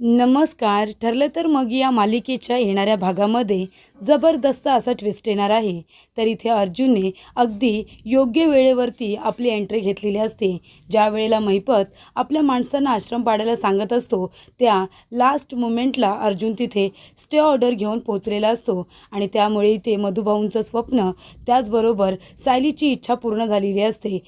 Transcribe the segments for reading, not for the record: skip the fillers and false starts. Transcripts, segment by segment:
नमस्कार. ठरलं तर मग या मालिकेच्या येणाऱ्या भागामध्ये जबरदस्त असा ट्विस्ट येणार आहे. तर इथे अर्जुनने अगदी योग्य वेळेवरती आपली एंट्री घेतलेली असते. ज्या वेळेला महिपत आपल्या माणसांना आश्रम पाडायला सांगत असतो, त्या लास्ट मोमेंटला अर्जुन तिथे स्टे ऑर्डर घेऊन पोहोचलेला असतो आणि त्यामुळे इथे मधुभाऊंचं स्वप्न, त्याचबरोबर सायलीची इच्छा पूर्ण झालेली असते.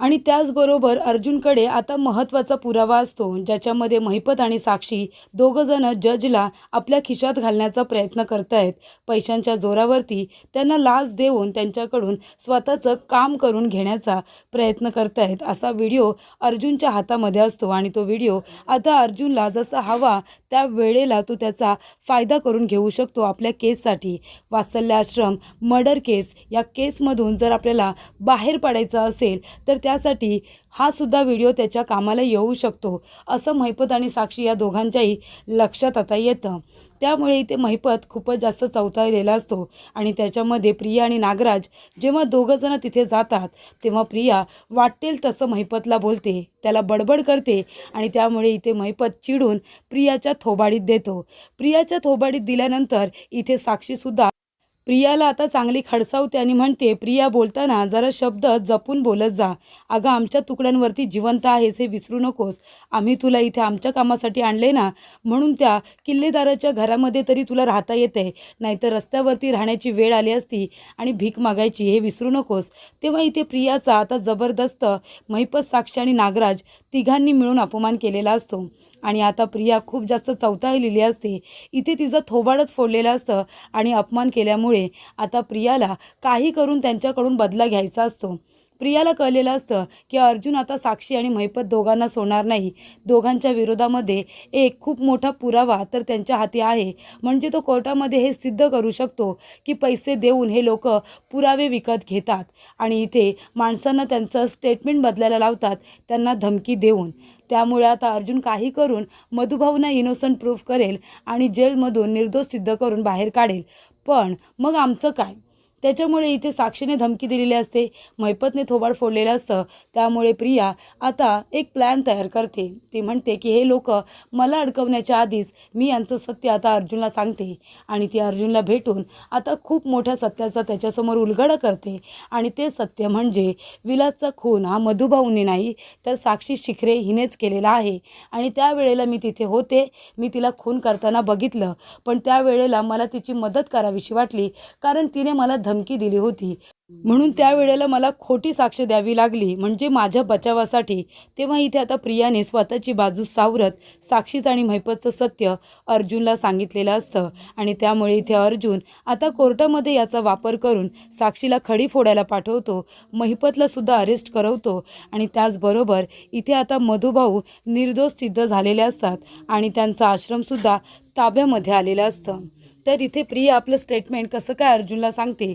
आणि त्याचबरोबर अर्जुनकडे आता महत्त्वाचा पुरावा असतो, ज्याच्यामध्ये महिपत आणि साक्षी दोघंजण जजला आपल्या खिशात घालण्याचा प्रयत्न करत आहेत. पैशांच्या जोरावरती त्यांना लाच देऊन त्यांच्याकडून स्वतःचं काम करून घेण्याचा प्रयत्न करत आहेत. असा व्हिडिओ अर्जुनच्या हातामध्ये असतो आणि तो व्हिडिओ आता अर्जुनला जसा हवा त्या वेळेला तो त्याचा फायदा करून घेऊ शकतो आपल्या केससाठी. वात्सल्य आश्रम मर्डर केस, या केसमधून जर आपल्याला बाहेर पडायचं असेल तर त्यासाठी हा सुद्धा व्हिडिओ त्याच्या कामाला येऊ शकतो, असं महिपत आणि साक्षी या दोघांच्याही लक्षात आता येतं. त्यामुळे इथे महिपत खूपच जास्त चवताळलेला असतो आणि त्याच्यामध्ये प्रिया आणि नागराज जेव्हा दोघंजणं तिथे जातात तेव्हा प्रिया वाटेल तसं महिपतला बोलते, त्याला बडबड करते आणि त्यामुळे इथे महिपत चिडून प्रियाच्या थोबाडीत देतो. प्रियाच्या थोबाडीत दिल्यानंतर इथे साक्षीसुद्धा प्रियाला आता चांगली खडसावते आणि म्हणते, प्रिया बोलताना जरा शब्द जपून बोलत जा. अगं, आमच्या तुकड्यांवरती जिवंत आहेस हे विसरू नकोस. आम्ही तुला इथे आमच्या कामासाठी आणले ना, म्हणून त्या किल्लेदाराच्या घरामध्ये तरी तुला राहता येते, नाहीतर रस्त्यावरती राहण्याची वेळ आली असती आणि भीक मागायची, हे विसरू नकोस. तेव्हा इथे प्रियाचा आता जबरदस्त महिपत, साक्षी आणि नागराज तिघांनी मिळून अपमान केलेला असतो आणि आता प्रिया खूप जास्त चवताळलेली असते. इथे तिचं थोबाडच फोडलेलं असतं आणि अपमान केल्यामुळे आता प्रियाला काही करून त्यांच्याकडून बदला घ्यायचा असतो. प्रियाला कळलेलं असतं की अर्जुन आता साक्षी आणि महिपत दोघांना सोडणार नाही. दोघांच्या विरोधामध्ये एक खूप मोठा पुरावा तर त्यांच्या हाती आहे, म्हणजे तो कोर्टामध्ये हे सिद्ध करू शकतो की पैसे देऊन हे लोक पुरावे विकत घेतात आणि इथे माणसांना त्यांचं स्टेटमेंट बदलायला लावतात, त्यांना धमकी देऊन. त्यामुळे आता अर्जुन काही करून मधुभाऊंना इनोसंट प्रूफ करेल आणि जेलमधून निर्दोष सिद्ध करून बाहेर काढेल. पण मग आमचं काय? त्याच्यामुळे इथे साक्षीने धमकी दिलेली असते, महिपतने थोबाड फोडलेलं असतं. त्यामुळे प्रिया आता एक प्लॅन तयार करते. ती म्हणते की हे लोक मला अडकवण्याच्या आधीच मी यांचं सत्य आता अर्जुनला सांगते आणि ती अर्जुनला भेटून आता खूप मोठ्या सत्याचा त्याच्यासमोर उलगडा करते आणि ते सत्य म्हणजे विलासचा खून हा मधुभाऊंनी नाही तर साक्षी शिखरे हिनेच केलेला आहे. आणि त्यावेळेला मी तिथे होते, मी तिला खून करताना बघितलं, पण त्यावेळेला मला तिची मदत करावीशी वाटली, कारण तिने मला धमकी दिली होती, म्हणून त्यावेळेला मला खोटी साक्ष द्यावी लागली, म्हणजे माझ्या बचावासाठी. तेव्हा इथे आता प्रियाने स्वतःची बाजू सावरत साक्षीचं आणि महिपतचं सत्य अर्जुनला सांगितलेलं असतं आणि त्यामुळे इथे अर्जुन आता कोर्टामध्ये याचा वापर करून साक्षीला खडी फोडायला पाठवतो, महिपतला सुद्धा अरेस्ट करवतो आणि त्याचबरोबर इथे आता मधुभाऊ निर्दोष सिद्ध झालेले असतात आणि त्यांचा आश्रमसुद्धा ताब्यामध्ये आलेलं असतं. तर इथे प्रिया आपलं स्टेटमेंट कसं काय अर्जुनला सांगते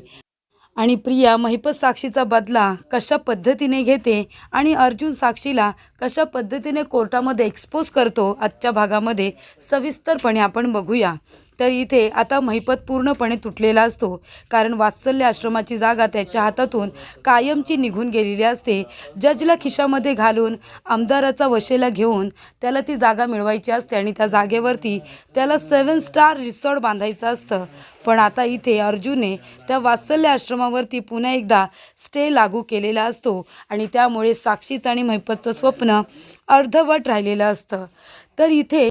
आणि प्रिया महिपत साक्षीचा बदला कशा पद्धतीने घेते आणि अर्जुन साक्षीला कशा पद्धतीने कोर्टामध्ये एक्सपोज करतो, आजच्या भागामध्ये सविस्तरपणे आपण बघूया. तर इथे आता महिपत पूर्णपणे तुटलेला असतो, कारण वात्सल्य आश्रमाची जागा त्याच्या हातातून कायमची निघून गेलेली असते. जजला खिशामध्ये घालून आमदाराचा वशेला घेऊन त्याला ती जागा मिळवायची असते आणि त्या जागेवरती त्याला 7 स्टार रिसॉर्ट बांधायचं असतं. पण आता इथे अर्जुनने त्या वात्सल्य आश्रमावरती पुन्हा एकदा स्टे लागू केलेला असतो आणि त्यामुळे साक्षीचं आणि महिपतचं स्वप्न अर्धवट राहिलेलं असतं. तर इथे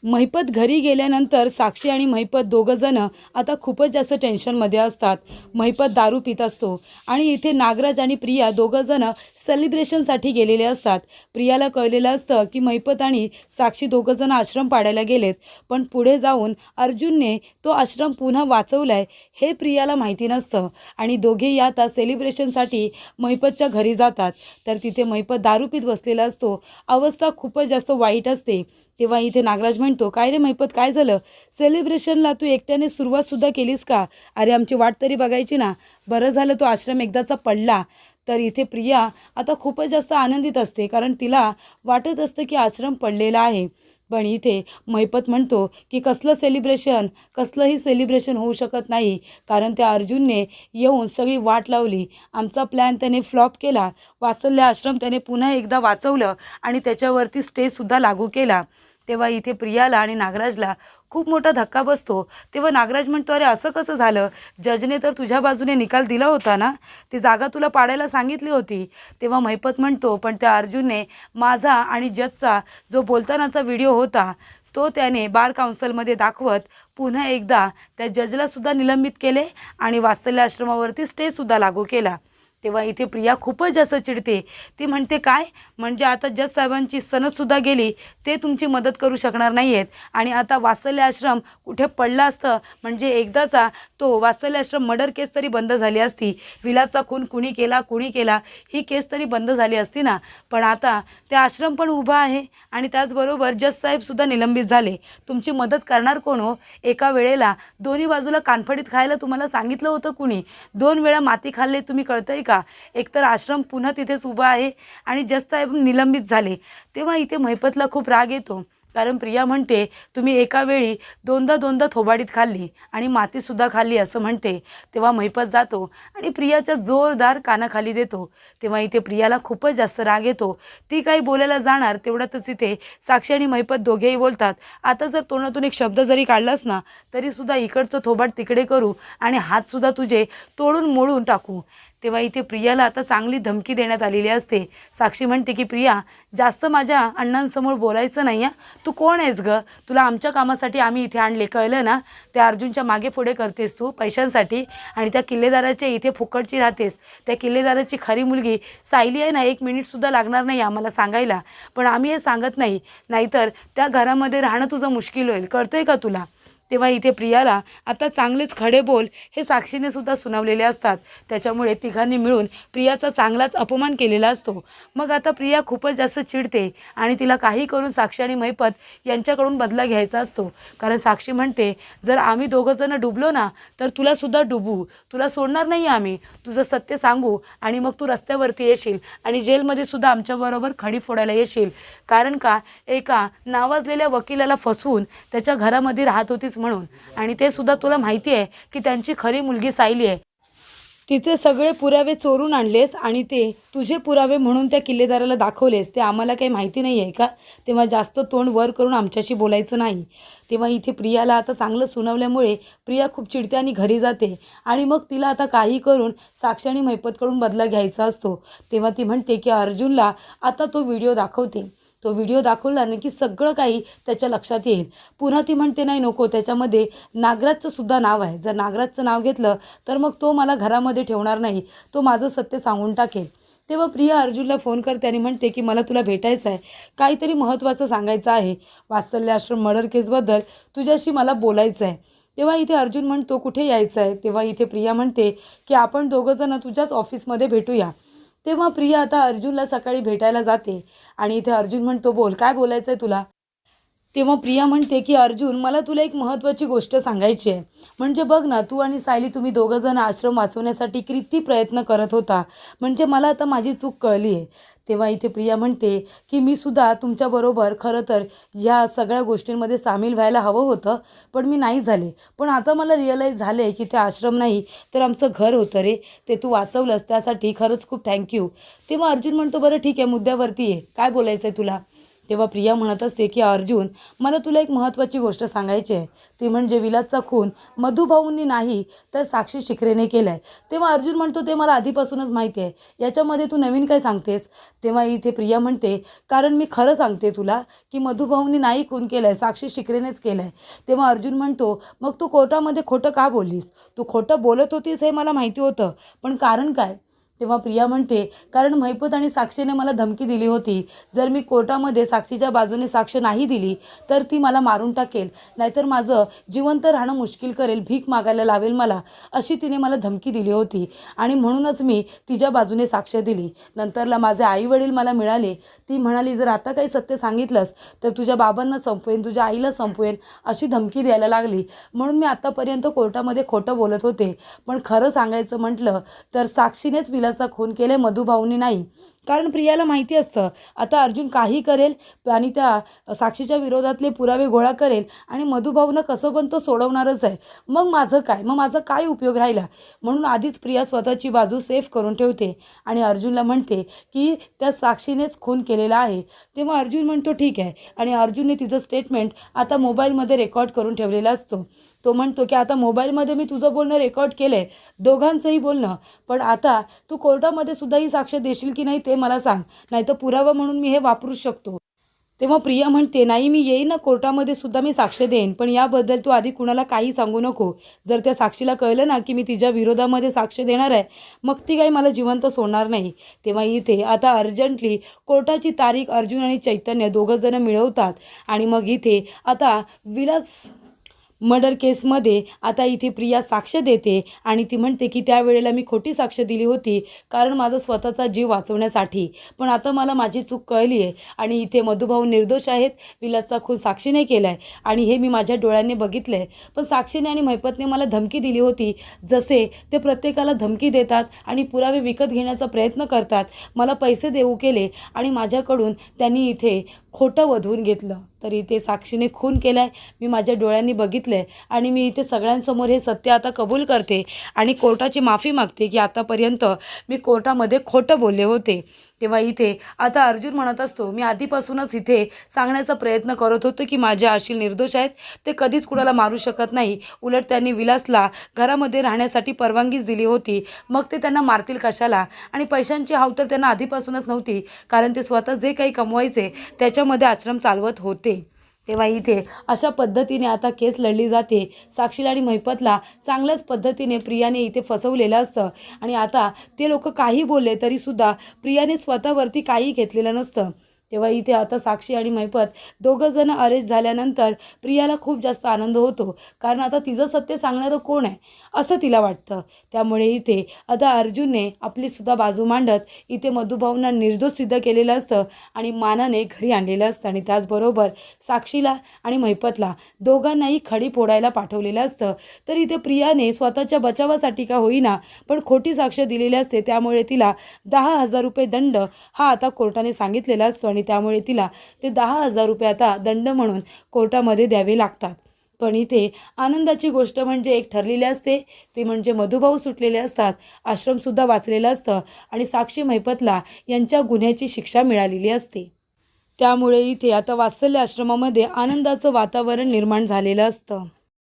महिपत घरी गेल्यानंतर साक्षी आणि महिपत दोघंजणं आता खूपच जास्त टेन्शनमध्ये असतात. महिपत दारू पित असतो आणि इथे नागराज आणि प्रिया दोघंजणं सेलिब्रेशनसाठी गेलेले असतात. प्रियाला कळलेलं असतं की महिपत आणि साक्षी दोघंजणं आश्रम पाडायला गेलेत, पण पुढे जाऊन अर्जुनने तो आश्रम पुन्हा वाचवला आहे हे प्रियाला माहिती नसतं आणि दोघेही आता सेलिब्रेशनसाठी महिपतच्या घरी जातात. तर तिथे महिपत दारू पित बसलेला असतो, अवस्था खूपच जास्त वाईट असते. तेव्हा इथे नागराज म्हणतो, काय रे महिपत, काय झालं? सेलिब्रेशनला तू एकट्याने सुरुवातसुद्धा केलीस का? अरे, आमची वाट तरी बघायची ना. बरं झालं तो आश्रम एकदाचा पडला. तर इथे प्रिया आता खूपच जास्त आनंदित असते, कारण तिला वाटत असतं की आश्रम पडलेला आहे. पण इथे महिपत म्हणतो की कसलंही सेलिब्रेशन होऊ शकत नाही, कारण त्या अर्जुनने येऊन सगळी वाट लावली. आमचा प्लॅन त्याने फ्लॉप केला. वात्सल्य आश्रम त्याने पुन्हा एकदा वाचवलं आणि त्याच्यावरती स्टेसुद्धा लागू केला. तेव्हा इथे प्रियाला आणि नागराजला खूप मोठा धक्का बसतो. तेव्हा नागराज म्हणतो, अरे असं कसं झालं? जजने तर तुझ्या बाजूने निकाल दिला होता ना, ती जागा तुला पाडायला सांगितली होती. तेव्हा महिपत म्हणतो, पण त्या अर्जुनने माझा आणि जजचा जो बोलतानाचा व्हिडिओ होता तो त्याने बार काउन्सिलमध्ये दाखवत पुन्हा एकदा त्या जजला सुद्धा निलंबित केले आणि वात्सल्य आश्रमावरती स्टेसुद्धा लागू केला. तेव्हा इथे प्रिया खूपच जास्त चिडते. ती म्हणते, काय म्हणजे आता जज साहेबांची सनदसुद्धा गेली, ते तुमची मदत करू शकणार नाही आहेत आणि आता वात्सल्य आश्रम कुठे पडला असतं म्हणजे एकदाचा तो वात्सल्य आश्रम मर्डर केस तरी बंद झाली असती. विलासचा खून कुणी केला ही केस तरी बंद झाली असती ना. पण आता ते आश्रम पण उभा आहे आणि त्याचबरोबर जज साहेबसुद्धा निलंबित झाले. तुमची मदत करणार कोण हो? एका वेळेला दोन्ही बाजूला कानफडीत खायला तुम्हाला सांगितलं होतं कुणी? 2 वेळा माती खाल्ले तुम्ही, कळतंय का? एकतर आश्रम पुन्हा तिथेच उभा आहे आणि जज साहेब निलंबित झाले. तेव्हा इथे महिपतला खूप राग येतो, कारण प्रिया म्हणते तुम्ही एका वेळी दोनदा थोबाडीत खाल्ली आणि मातीसुद्धा खाल्ली असं म्हणते. तेव्हा महिपत जातो आणि प्रियाच्या जोरदार कानाखाली देतो. तेव्हा इथे प्रियाला खूपच जास्त राग येतो. ती काही बोलायला जाणार तेवढ्यातच इथे साक्षी आणि महिपत दोघेही बोलतात, आता जर तोंडातून एक शब्द जरी काढलास ना तरीसुद्धा इकडचं थोबाड तिकडे करू आणि हातसुद्धा तुझे तोडून मोडून टाकू. तेव्हा इथे प्रियाला आता चांगली धमकी देण्यात आलेली असते. साक्षी म्हणते की प्रिया, जास्त माझ्या अण्णांसमोर बोलायचं नाही. तू कोण आहेस गं? तुला आमच्या कामासाठी आम्ही इथे आणले, कळलं ना? त्या अर्जुनच्या मागे पुढे करतेस तू पैशांसाठी आणि त्या किल्लेदाराच्या इथे फुकटची राहतेस. त्या किल्लेदाराची खरी मुलगी सायली आहे ना, 1 मिनिटसुद्धा लागणार नाही आम्हाला सांगायला, पण आम्ही हे सांगत नाही, नाहीतर त्या घरामध्ये राहणं तुझं मुश्किल होईल, कळतंय का तुला? तेव्हा इथे प्रियाला आता चांगलेच खडे बोल हे साक्षीने सुद्धा सुनावलेले असतात. त्याच्यामुळे तिघांनी मिळून प्रियाचा चांगलाच अपमान केलेला असतो. मग आता प्रिया खूपच जास्त चिडते आणि तिला काही करून साक्षी आणि महिपत यांच्याकडून बदला घ्यायचा असतो. कारण साक्षी म्हणते, जर आम्ही दोघंजणं डुबलो ना तर तुलासुद्धा डुबू, तुला सोडणार नाही आम्ही, तुझं सत्य सांगू आणि मग तू रस्त्यावरती येशील आणि जेलमध्ये सुद्धा आमच्याबरोबर खडी फोडायला येशील. कारण का, एका नावाजलेल्या वकिलाला फसवून त्याच्या घरामध्ये राहत होतीस म्हणून, आणि ते सुद्धा तुला माहिती आहे की त्यांची खरी मुलगी सायली आहे. तिचे सगळे पुरावे चोरून आणलेस आणि ते तुझे पुरावे म्हणून त्या किल्लेदाराला दाखवलेस, ते आम्हाला काही माहिती नाही आहे का? तेव्हा जास्त तोंड वर करून आमच्याशी बोलायचं नाही. तेव्हा इथे प्रियाला आता चांगलं सुनावल्यामुळे प्रिया खूप चिडते आणि घरी जाते आणि मग तिला आता काही करून साक्षी आणि महिपतकडून बदला घ्यायचा असतो. तेव्हा ती म्हणते की अर्जुनला आता तो व्हिडिओ दाखवते. तो व्हिडिओ दाखवला ना की सगळं काही त्याच्या लक्षात येईल. पुन्हा ती म्हणते, नाही नको, त्याच्यामध्ये नागराजचं सुद्धा नाव आहे, जर नागराजचं नाव घेतलं तर मग तो मला घरामध्ये ठेवणार नाही, तो माझं सत्य सांगून टाकेल. तेव्हा प्रिया अर्जुनला फोन करते आणि म्हणते की मला तुला भेटायचं आहे, काहीतरी महत्त्वाचं सांगायचं आहे, वात्सल्य आश्रम मर्डर केसबद्दल तुझ्याशी मला बोलायचं आहे. तेव्हा इथे अर्जुन म्हणतो, कुठे यायचं आहे? तेव्हा इथे प्रिया म्हणते की आपण दोघंजणं तुझ्याच ऑफिसमध्ये भेटूया. तेव्हा प्रिया आता अर्जुनला सकाळी भेटायला जाते आणि इथे अर्जुन म्हणतो, बोल, काय बोलायचं आहे तुला? तेव्हा प्रिया म्हणते की अर्जुन, मला तुला एक महत्त्वाची गोष्ट सांगायची आहे. म्हणजे बघ ना, तू आणि सायली तुम्ही दोघंजण आश्रम वाचवण्यासाठी किती प्रयत्न करत होता, म्हणजे मला आता माझी चूक कळली आहे. तेव्हा इथे प्रिया म्हणते की मी सुद्धा तुमच्याबरोबर खरं तर ह्या सगळ्या गोष्टींमध्ये सामील व्हायला हवं होतं, पण मी नाही झाले. पण आता मला रिअलाईज झालं आहे की ते आश्रम नाही तर आमचं घर होतं रे, ते तू वाचवलंस त्यासाठी खरंच खूप थँक्यू. तेव्हा अर्जुन म्हणतो, बरं ठीक आहे, मुद्द्यावरती ये, काय बोलायचं आहे तुला? तेव्हा प्रिया म्हणत असते की अर्जुन, मला तुला एक महत्त्वाची गोष्ट सांगायची आहे, ती म्हणजे विलासचा खून मधुभाऊंनी नाही तर साक्षी शिखरेने केला आहे. तेव्हा अर्जुन म्हणतो, ते मला आधीपासूनच माहिती आहे, याच्यामध्ये तू नवीन काय सांगतेस? तेव्हा इथे प्रिया म्हणते, कारण मी खरं सांगते तुला की मधुभाऊंनी नाही खून केला आहे, साक्षी शिखरेनेच केला आहे. तेव्हा अर्जुन म्हणतो, मग तू कोर्टामध्ये खोटं का बोललीस? तू खोटं बोलत होतीस हे मला माहिती होतं, पण कारण काय? तेव्हा प्रिया म्हणते, कारण महिपत आणि साक्षीने मला धमकी दिली होती, जर मी कोर्टामध्ये साक्षीच्या बाजूने साक्ष नाही दिली तर ती मला मारून टाकेल, नाहीतर माझं जिवंत राहणं मुश्किल करेल, भीक मागायला लावेल मला, अशी तिने मला धमकी दिली होती आणि म्हणूनच मी तिच्या बाजूने साक्ष दिली. नंतरला माझे आईवडील मला मिळाले, ती म्हणाली जर आता काही सत्य सांगितलंस तर तुझ्या बाबांना संपवेन, तुझ्या आईला संपवेन, अशी धमकी द्यायला लागली. म्हणून मी आत्तापर्यंत कोर्टामध्ये खोटं बोलत होते, पण खरं सांगायचं म्हटलं तर साक्षीनेच विलासचा खून केले, मधुभाऊंनी नाही. कारण प्रियाला माहिती असतं आता अर्जुन काही करेल आणि त्या साक्षीच्या विरोधातले पुरावे गोळा करेल आणि मधुभाऊनं कसं पण तो सोडवणारच आहे. मग माझा काय उपयोग राहिला. म्हणून आधीच प्रिया स्वतःची बाजू सेफ करून ठेवते आणि अर्जुनला म्हणते की त्या साक्षीनेच खून केलेला आहे. तेव्हा अर्जुन म्हणतो ठीक आहे आणि अर्जुनने तिचं स्टेटमेंट आता मोबाईलमध्ये रेकॉर्ड करून ठेवलेला असतो. तो म्हणतो की आता मोबाईलमध्ये मी तुझं बोलणं रेकॉर्ड केलं आहे, दोघांचंही बोलणं, पण आता तू कोर्टामध्ये सुद्धा ही साक्ष देशील की नाही ते मला सांग, नाहीतर पुरावा म्हणून मी हे वापरू शकतो. तेव्हा प्रिया म्हणते नाही मी येईन ना कोर्टामध्ये सुद्धा मी साक्ष देईन, पण याबद्दल तू आधी कुणाला काही सांगू नको. जर त्या साक्षीला कळलं ना की मी तिच्या विरोधामध्ये साक्ष देणार आहे मग ती काही मला जिवंत सोडणार नाही. तेव्हा इथे आता अर्जंटली कोर्टाची तारीख अर्जुन आणि चैतन्य दोघंजणं मिळवतात आणि मग इथे आता विलास मर्डर केसमध्ये आता इथे प्रिया साक्ष देते आणि ती म्हणते की त्यावेळेला मी खोटी साक्ष दिली होती कारण माझा स्वतःचा जीव वाचवण्यासाठी, पण आता मला माझी चूक कळली आहे आणि इथे मधुभाऊ निर्दोष आहेत, विलासचा खून साक्षीने केला आहे आणि हे मी माझ्या डोळ्यांनी बघितलं आहे. पण साक्षीने आणि महिपतने मला धमकी दिली होती, जसे ते प्रत्येकाला धमकी देतात आणि पुरावे विकत घेण्याचा प्रयत्न करतात, मला पैसे देऊ केले आणि माझ्याकडून त्यांनी इथे खोटं वधवून घेतलं. तर इथे साक्षीने खून केला आहे, मी माझ्या डोळ्यांनी बघितलं आहे आणि मी इथे सगळ्यांसमोर हे सत्य आता कबूल करते आणि कोर्टाची माफी मागते की आतापर्यंत मी कोर्टामध्ये खोटं बोलले होते. तेव्हा इथे आता अर्जुन म्हणत असतो मी आधीपासूनच इथे सांगण्याचा प्रयत्न करत होतो की माझे आशील निर्दोष आहेत, ते कधीच कुणाला मारू शकत नाही, उलट त्यांनी विलासला घरामध्ये राहण्यासाठी परवानगीच दिली होती, मग ते त्यांना मारतील कशाला. आणि पैशांची हाव तर त्यांना आधीपासूनच नव्हती कारण ते स्वतः जे काही कमवायचे त्याच्यामध्ये आश्रम चालवत होते. तेव्हा इथे अशा पद्धतीने आता केस लढली जाते. साक्षीला आणि महिपतला चांगल्याच पद्धतीने प्रियाने इथे फसवलेलं असतं आणि आता ते लोक काही बोलले तरीसुद्धा प्रियाने स्वतःवरती काही घेतलेलं नसतं. तेव्हा इथे आता साक्षी आणि महिपत दोघंजणं अरेस्ट झाल्यानंतर प्रियाला खूप जास्त आनंद होतो कारण आता तिचं सत्य सांगणारं कोण आहे असं तिला वाटतं. त्यामुळे इथे आता अर्जुनने आपली सुद्धा बाजू मांडत इथे मधुभाऊंना निर्दोष सिद्ध केलेलं असतं आणि मानाने घरी आणलेलं असतं आणि त्याचबरोबर साक्षीला आणि महिपतला दोघांनाही खडी फोडायला पाठवलेलं असतं. तर इथे प्रियाने स्वतःच्या बचावासाठी का होईना पण खोटी साक्ष दिलेली असते, त्यामुळे तिला 10,000 रुपये दंड हा आता कोर्टाने सांगितलेला असतो आणि त्यामुळे तिला ते 10,000 रुपये आता दंड म्हणून कोर्टामध्ये द्यावे लागतात. पण इथे आनंदाची गोष्ट म्हणजे एक ठरलेली असते, ती म्हणजे मधुभाऊ सुटलेले असतात, आश्रमसुद्धा वाचलेलं असतं आणि साक्षी महिपतला यांच्या गुन्ह्याची शिक्षा मिळालेली असते. त्यामुळे इथे आता वात्सल्य आश्रमामध्ये आनंदाचं वातावरण निर्माण झालेलं असतं.